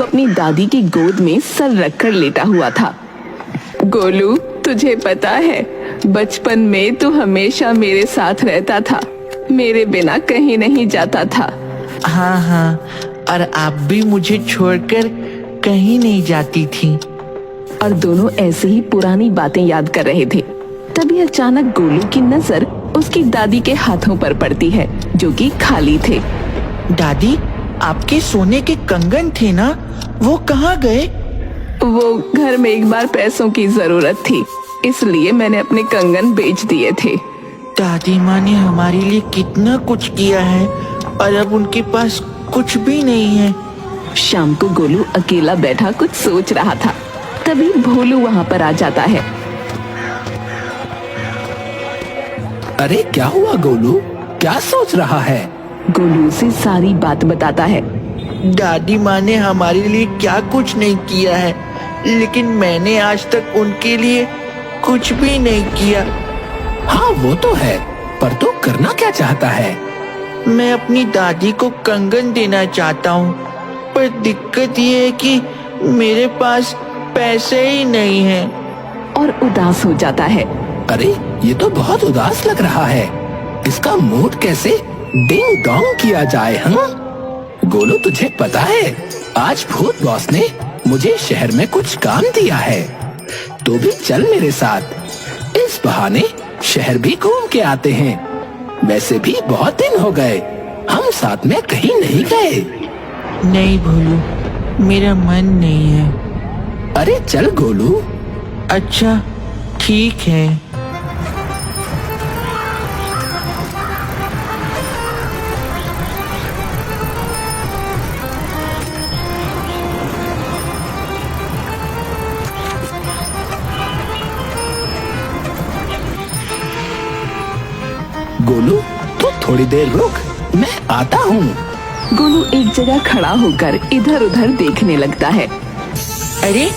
अपनी दादी की गोद में सर रखकर लेटा हुआ था। गोलू, तुझे पता है, बचपन में तू हमेशा मेरे साथ रहता था, मेरे बिना कहीं नहीं जाता था। हाँ हाँ, और आप भी मुझे छोड़कर कहीं नहीं जाती थी। और दोनों ऐसे ही पुरानी बातें याद कर रहे थे। तभी अचानक गोलू की नजर उसकी दादी के हाथों पर पड़ती है, जो कि खाली थे। दादी, आपके सोने के कंगन थे ना, वो कहाँ गए? वो घर में एक बार पैसों की जरूरत थी, इसलिए मैंने अपने कंगन बेच दिए थे। दादी माँ ने हमारे लिए कितना कुछ किया है और अब उनके पास कुछ भी नहीं है। शाम को गोलू अकेला बैठा कुछ सोच रहा था। तभी भोलू वहाँ पर आ जाता है। अरे क्या हुआ गोलू, क्या सोच रहा है? गोलू से सारी बात बताता है। दादी माँ ने हमारे लिए क्या कुछ नहीं किया है, लेकिन मैंने आज तक उनके लिए कुछ भी नहीं किया। हाँ वो तो है, पर तू करना क्या चाहता है? मैं अपनी दादी को कंगन देना चाहता हूँ, पर दिक्कत ये है कि मेरे पास पैसे ही नहीं हैं। और उदास हो जाता है। अरे ये तो बहुत उदास लग रहा है, इसका मूड कैसे डिंग डोंग किया जाए? हाँ गोलू, तुझे पता है आज भूत बॉस ने मुझे शहर में कुछ काम दिया है, तो भी चल मेरे साथ, इस बहाने शहर भी घूम के आते हैं। वैसे भी बहुत दिन हो गए हम साथ में कहीं नहीं गए। नहीं भोलू, मेरा मन नहीं है। अरे चल गोलू। अच्छा ठीक है। गोलू तू थोड़ी देर रुक, मैं आता हूँ। गोलू एक जगह खड़ा होकर इधर उधर देखने लगता है। अरे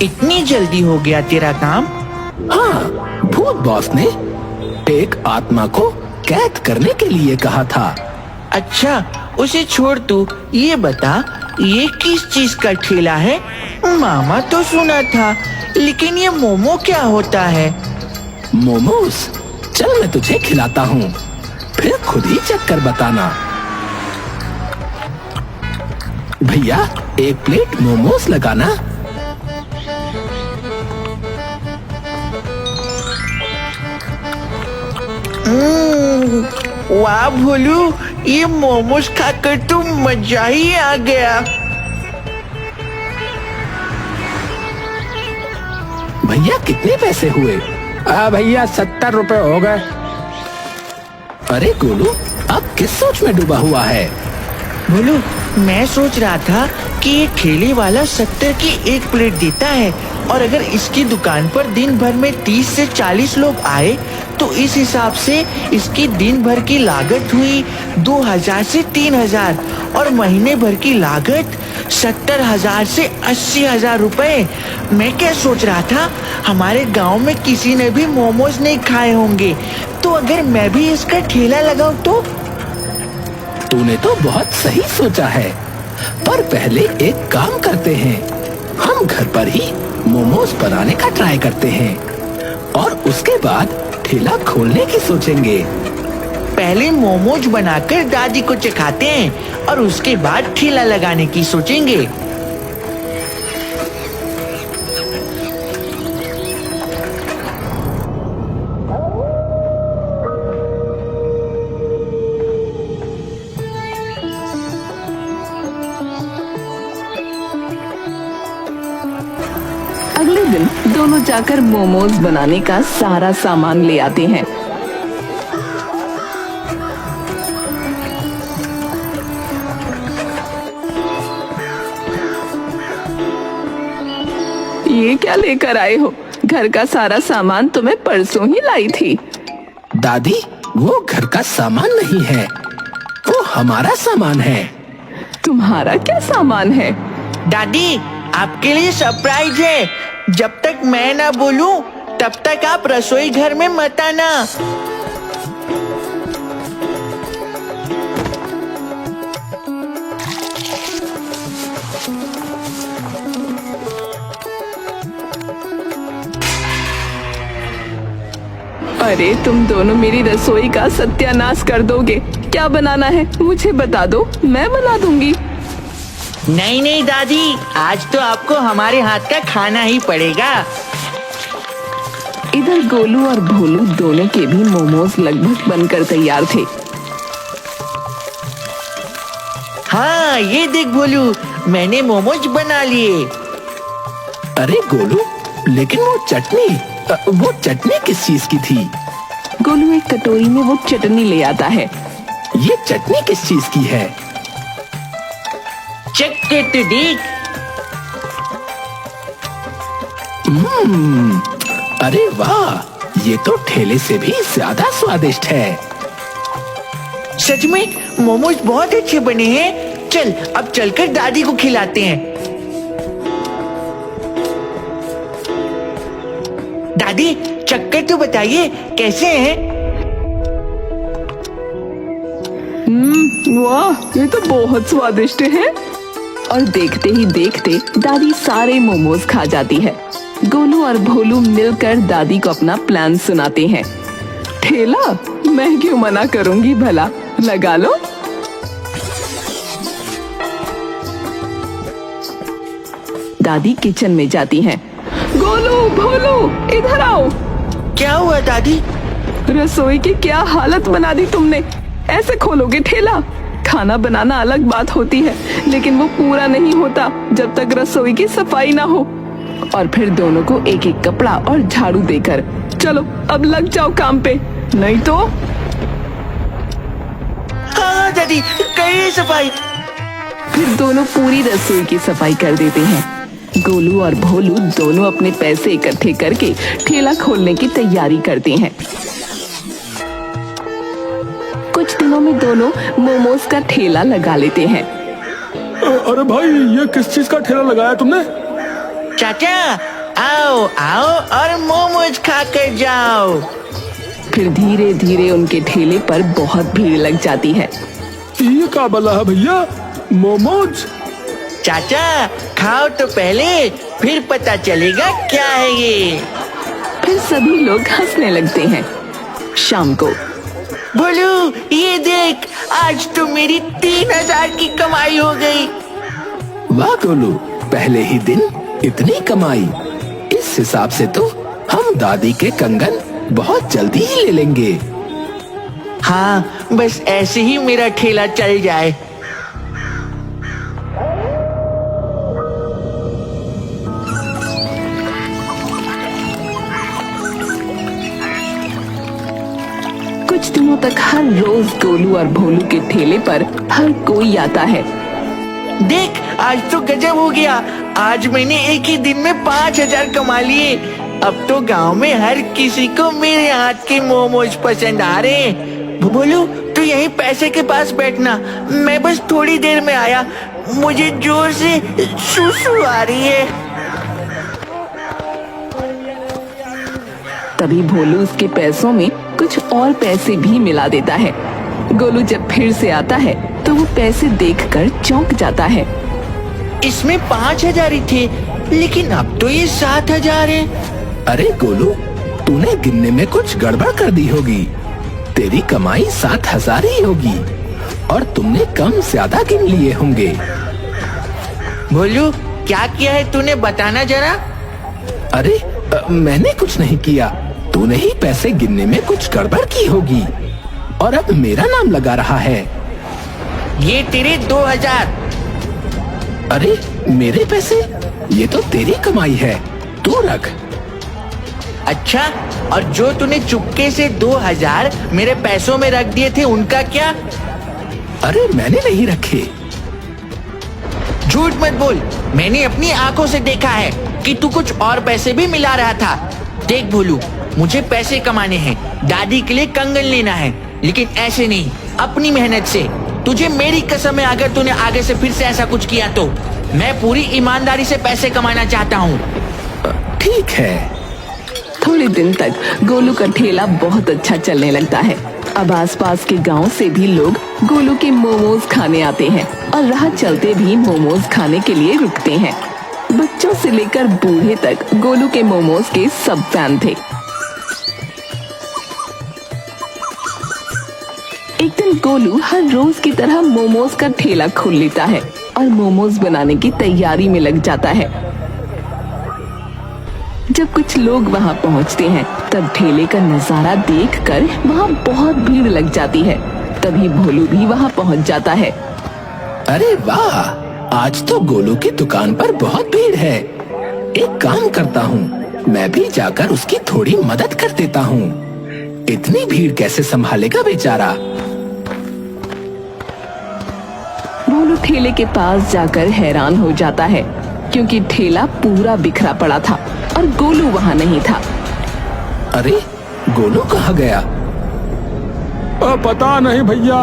इतनी जल्दी हो गया तेरा काम? हाँ, भूत बॉस ने एक आत्मा को कैद करने के लिए कहा था। अच्छा उसे छोड़, तू ये बता, ये किस चीज का ठेला है? मामा तो सुना था, लेकिन ये मोमो क्या होता है? मोमोस? चल मैं तुझे खिलाता हूँ, फिर खुद ही चख कर बताना। भैया एक प्लेट मोमोस लगाना। वाह भोलू, ये मोमोज खाकर तो मजा ही आ गया। भैया कितने पैसे हुए? भैया 70 रुपए हो गए। अरे गोलू, अब किस सोच में डूबा हुआ है? भोलू, मैं सोच रहा था कि ये ठेले वाला 70 की एक प्लेट देता है, और अगर इसकी दुकान पर दिन भर में 30 से 40 लोग आए तो इस हिसाब से इसकी दिन भर की लागत हुई 2000 से 3000, और महीने भर की लागत 70,000 से 80,000 रुपए। मैं क्या सोच रहा था, हमारे गांव में किसी ने भी मोमोज नहीं खाए होंगे, तो अगर मैं भी इसका ठेला लगाऊं तो? तूने तो बहुत सही सोचा है, पर पहले एक काम करते हैं, हम घर पर ही मोमोज बनाने का ट्राई करते हैं और उसके बाद ठेला खोलने की सोचेंगे। पहले मोमोज बनाकर दादी को चखाते हैं और उसके बाद ठेला लगाने की सोचेंगे। अगले दिन दोनों जाकर मोमोज बनाने का सारा सामान ले आते हैं। ये क्या लेकर आए हो? घर का सारा सामान तो मैं परसों ही लाई थी। दादी, वो घर का सामान नहीं है, वो हमारा सामान है। तुम्हारा क्या सामान है? दादी, आपके लिए सरप्राइज है। जब तक मैं ना बोलूं तब तक आप रसोई घर में मत आना। अरे तुम दोनों मेरी रसोई का सत्यानाश कर दोगे। क्या बनाना है मुझे बता दो, मैं बना दूंगी। नहीं नहीं दादी, आज तो आपको हमारे हाथ का खाना ही पड़ेगा। इधर गोलू और भोलू दोनों के भी मोमोज लगभग बनकर तैयार थे। हाँ ये देख भोलू, मैंने मोमोज बना लिए। अरे गोलू, लेकिन वो चटनी किस चीज की थी? गोलू एक कटोरी में वो चटनी ले आता है। ये चटनी किस चीज की है? चेक के तो देख। अरे वाह, ये तो ठेले से भी ज्यादा स्वादिष्ट है। सच में मोमोज बहुत अच्छे बने हैं। चल अब चलकर दादी को खिलाते हैं। दादी चक्कर तो बताइए कैसे हैं? वाह, ये तो बहुत स्वादिष्ट है। और देखते ही देखते दादी सारे मोमोज खा जाती है। गोलू और भोलू मिलकर दादी को अपना प्लान सुनाते हैं। ठेला, मैं क्यों मना करूंगी, भला लगा लो। दादी किचन में जाती हैं। गोलू भोलू इधर आओ। क्या हुआ दादी? रसोई की क्या हालत बना दी तुमने। ऐसे खोलोगे ठेला? खाना बनाना अलग बात होती है, लेकिन वो पूरा नहीं होता जब तक रसोई की सफाई ना हो। और फिर दोनों को एक एक कपड़ा और झाड़ू देकर चलो अब लग जाओ काम पे, नहीं तो। हाँ दादी, करिए सफाई। फिर दोनों पूरी रसोई की सफाई कर देते हैं। गोलू और भोलू दोनों अपने पैसे इकट्ठे करके ठेला खोलने की तैयारी करते हैं। कुछ दिनों में दोनों मोमोज का ठेला लगा लेते हैं। अरे भाई, ये किस चीज का ठेला लगाया तुमने? चाचा आओ आओ और मोमोज खा कर जाओ। फिर धीरे धीरे उनके ठेले पर बहुत भीड़ लग जाती है। ये क्या बला है भैया, मोमोज? चाचा खाओ तो पहले, फिर पता चलेगा क्या है ये। फिर सभी लोग हंसने लगते हैं। शाम को भोलू ये देख, आज तो मेरी 3000 की कमाई हो गई। वाह गोलू, पहले ही दिन इतनी कमाई। इस हिसाब से तो हम दादी के कंगन बहुत जल्दी ही ले लेंगे। हाँ बस ऐसे ही मेरा ठेला चल जाए। कुछ दिनों तक हर रोज गोलू और भोलू के ठेले पर हर कोई आता है। देख आज तो गजब हो गया, आज मैंने एक ही दिन में 5000 कमा लिए। अब तो गांव में हर किसी को मेरे हाथ के मोमोज पसंद आ रहे हैं। बोलू तू यहीं पैसे के पास बैठना, मैं बस थोड़ी देर में आया, मुझे जोर से सुसु आ रही है। तभी भोलू उसके पैसों में कुछ और पैसे भी मिला देता है। गोलू जब फिर से आता है तो वो पैसे देखकर चौंक जाता है। इसमें 5000 ही थे, लेकिन अब तो ये 7000 है। अरे गोलू, तूने गिनने में कुछ गड़बड़ कर दी होगी। तेरी कमाई 7000 ही होगी और तुमने कम ज्यादा गिन लिए होंगे। भोलू क्या किया है तूने, बताना जरा। अरे मैंने कुछ नहीं किया, तूने ही पैसे गिनने में कुछ गड़बड़ की होगी और अब मेरा नाम लगा रहा है। ये तेरे 2000। अरे मेरे पैसे? ये तो तेरी कमाई है, तू रख। अच्छा, और जो तूने चुपके से 2000 मेरे पैसों में रख दिए थे उनका क्या? अरे मैंने नहीं रखे। झूठ मत बोल, मैंने अपनी आंखों से देखा है कि तू कुछ और पैसे भी मिला रहा था। देख भोलू, मुझे पैसे कमाने हैं, दादी के लिए कंगन लेना है, लेकिन ऐसे नहीं, अपनी मेहनत से। तुझे मेरी कसम है, अगर तूने आगे से फिर से ऐसा कुछ किया तो मैं पूरी ईमानदारी से पैसे कमाना चाहता हूँ। ठीक है। थोड़े दिन तक गोलू का ठेला बहुत अच्छा चलने लगता है। अब आसपास के गांव से भी लोग गोलू के मोमोज खाने आते हैं और राह चलते भी मोमोज खाने के लिए रुकते हैं। बच्चों से लेकर बूढ़े तक गोलू के मोमोज के सब फैन थे। एक दिन गोलू हर रोज की तरह मोमोज का ठेला खोल लेता है और मोमोज बनाने की तैयारी में लग जाता है। जब कुछ लोग वहां पहुंचते हैं तब ठेले का नजारा देखकर वहां बहुत भीड़ लग जाती है। तभी भोलू भी वहां पहुंच जाता है। अरे वाह, आज तो गोलू की दुकान पर बहुत भीड़ है। एक काम करता हूँ, मैं भी जाकर उसकी थोड़ी मदद कर देता हूँ। इतनी भीड़ कैसे संभालेगा बेचारा। भोलू ठेले के पास जाकर हैरान हो जाता है क्योंकि ठेला पूरा बिखरा पड़ा था और गोलू वहां नहीं था। अरे गोलू कहाँ गया? पता नहीं भैया,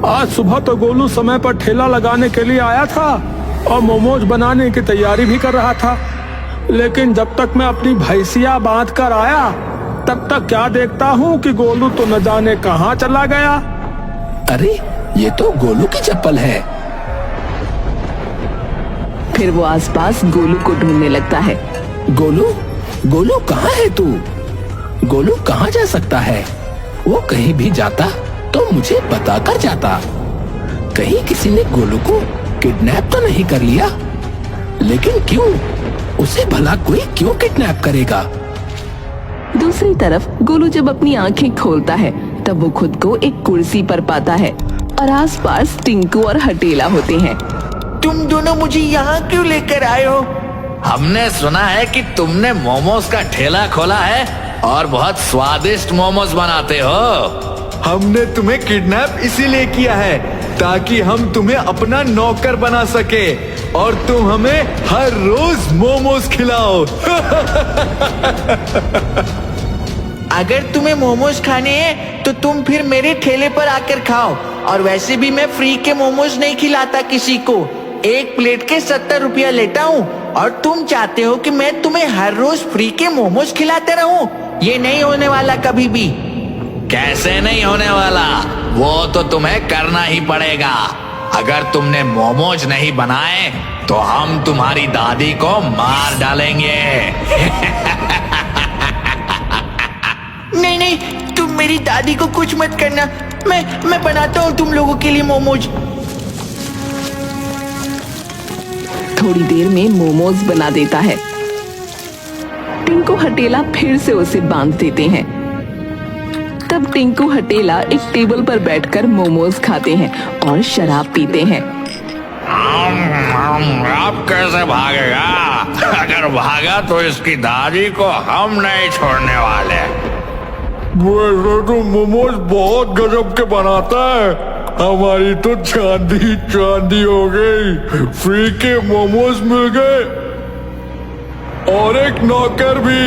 आज सुबह तो गोलू समय पर ठेला लगाने के लिए आया था और मोमोज बनाने की तैयारी भी कर रहा था, लेकिन जब तक मैं अपनी भैंसिया बांध कर आया तब तक क्या देखता हूँ कि गोलू तो न जाने कहाँ चला गया। अरे ये तो गोलू की चप्पल है। फिर वो आसपास गोलू को ढूंढने लगता है। गोलू, गोलू कहाँ है तू? गोलू कहाँ जा सकता है? वो कहीं भी जाता तो मुझे बताकर जाता। कहीं किसी ने गोलू को किडनैप तो नहीं कर लिया? लेकिन क्यों? उसे भला कोई क्यों किडनैप करेगा? दूसरी तरफ गोलू जब अपनी आंखें खोलता है तब वो खुद को एक कुर्सी पर पाता है और आसपास टिंकू और हटेला होते हैं। तुम दोनों मुझे यहाँ क्यों लेकर आए हो? हमने सुना है कि तुमने मोमोज का ठेला खोला है और बहुत स्वादिष्ट मोमोज बनाते हो। हमने तुम्हें किडनैप इसीलिए किया है ताकि हम तुम्हें अपना नौकर बना सके और तुम हमें हर रोज मोमोज खिलाओ। अगर तुम्हें मोमोज खाने हैं तो तुम फिर मेरे ठेले पर आकर खाओ। और वैसे भी मैं फ्री के मोमोज नहीं खिलाता किसी को। एक प्लेट के 70 रुपया लेता हूँ और तुम चाहते हो कि मैं तुम्हें हर रोज फ्री के मोमोज खिलाते रहूं? ये नहीं होने वाला कभी भी। कैसे नहीं होने वाला? वो तो तुम्हें करना ही पड़ेगा। अगर तुमने मोमोज नहीं बनाए तो हम तुम्हारी दादी को मार डालेंगे। नहीं नहीं, तुम मेरी दादी को कुछ मत करना। मैं बनाता हूँ तुम लोगों के लिए मोमोज। थोड़ी देर में मोमोज बना देता है। टिंकू हटेला फिर से उसे बांध देते हैं। तब टिंकू हटेला एक टेबल पर बैठकर मोमोज खाते हैं और शराब पीते हैं। अब कैसे भागेगा? अगर भागा तो इसकी दादी को हम नहीं छोड़ने वाले। वैसे तो मोमोज बहुत गजब के बनाता है। हमारी तो चांदी चांदी हो गई। फ्री के मोमोज मिल गए और एक नौकर भी।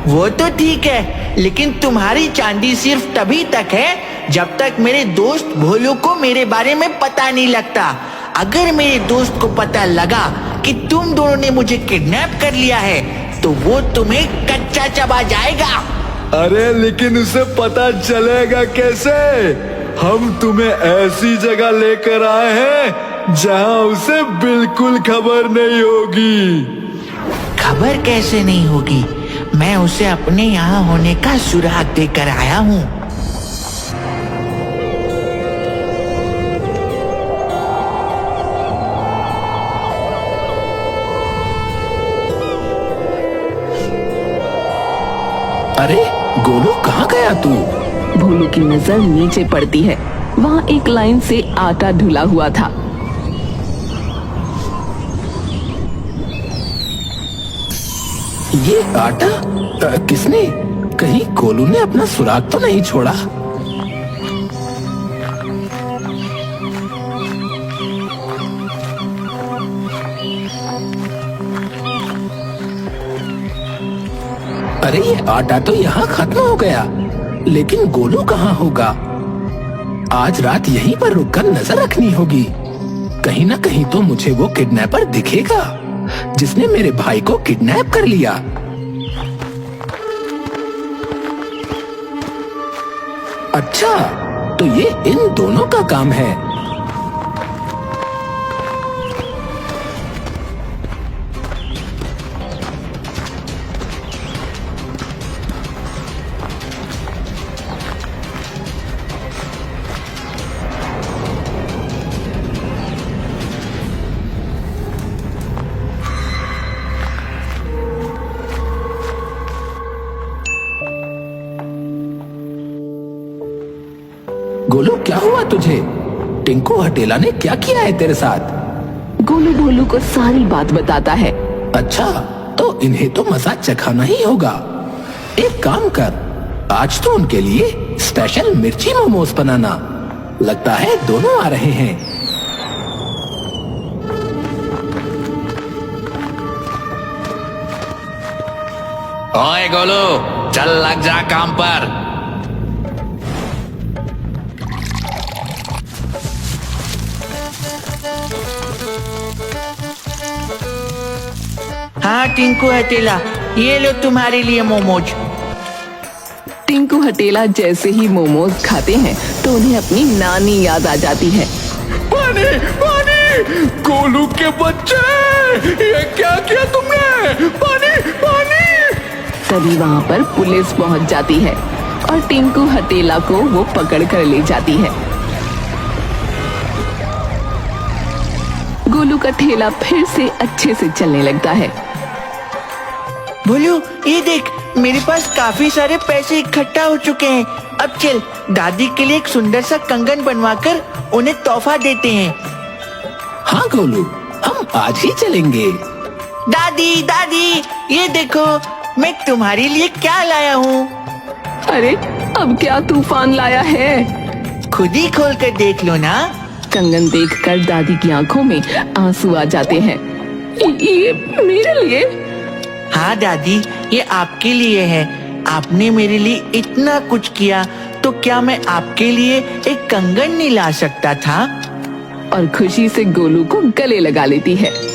वो तो ठीक है, लेकिन तुम्हारी चांदी सिर्फ तभी तक है जब तक मेरे दोस्त भोलू को मेरे बारे में पता नहीं लगता। अगर मेरे दोस्त को पता लगा कि तुम दोनों ने मुझे किडनैप कर लिया है तो वो तुम्हें कच्चा चबा जाएगा। अरे लेकिन उसे पता चलेगा कैसे? हम तुम्हें ऐसी जगह लेकर आए हैं जहां उसे बिल्कुल खबर नहीं होगी। खबर कैसे नहीं होगी? मैं उसे अपने यहाँ होने का सुराग देकर आया हूँ। अरे गोलू कहाँ गया तू? भोलू की नजर नीचे पड़ती है। वहाँ एक लाइन से आटा ढुला हुआ था। ये आटा किसने? कहीं गोलू ने अपना सुराग तो नहीं छोड़ा? अरे ये आटा तो यहाँ खत्म हो गया, लेकिन गोलू कहाँ होगा? आज रात यहीं पर रुककर नजर रखनी होगी। कहीं ना कहीं तो मुझे वो किडनैपर दिखेगा जिसने मेरे भाई को किडनैप कर लिया। अच्छा, तो ये इन दोनों का काम है। तुझे? टिंकू हटेला ने क्या किया है तेरे साथ? गोलू भोलू को सारी बात बताता है। अच्छा, तो इन्हें तो मजा चखाना ही होगा। एक काम कर, आज तो उनके लिए स्पेशल मिर्ची मोमोज बनाना। लगता है दोनों आ रहे हैं। ओए गोलू, चल लग जा काम पर। हाँ टिंकू हटेला, ये लो तुम्हारे लिए मोमोज। टिंकू हटेला जैसे ही मोमोज खाते हैं तो उन्हें अपनी नानी याद आ जाती है। पानी पानी, गोलू के बच्चे, ये क्या किया तुमने? पानी पानी। तभी वहाँ पर पुलिस पहुँच जाती है और टिंकू हटेला को वो पकड़ कर ले जाती है। गोलू का ठेला फिर से अच्छे से चलने लगता है। भोलू, ये देख, मेरे पास काफी सारे पैसे इकट्ठा हो चुके हैं। अब चल, दादी के लिए एक सुंदर सा कंगन बनवाकर उन्हें तोहफा देते हैं। हाँ गोलू, हम आज ही चलेंगे। दादी दादी, ये देखो मैं तुम्हारे लिए क्या लाया हूँ। अरे, अब क्या तूफान लाया है? खुद ही खोल कर देख लो ना। कंगन देखकर दादी की आंखों में आंसू आ जाते हैं। ये मेरे लिए? हाँ दादी, ये आपके लिए है। आपने मेरे लिए इतना कुछ किया, तो क्या मैं आपके लिए एक कंगन नहीं ला सकता था? और खुशी से गोलू को गले लगा लेती है।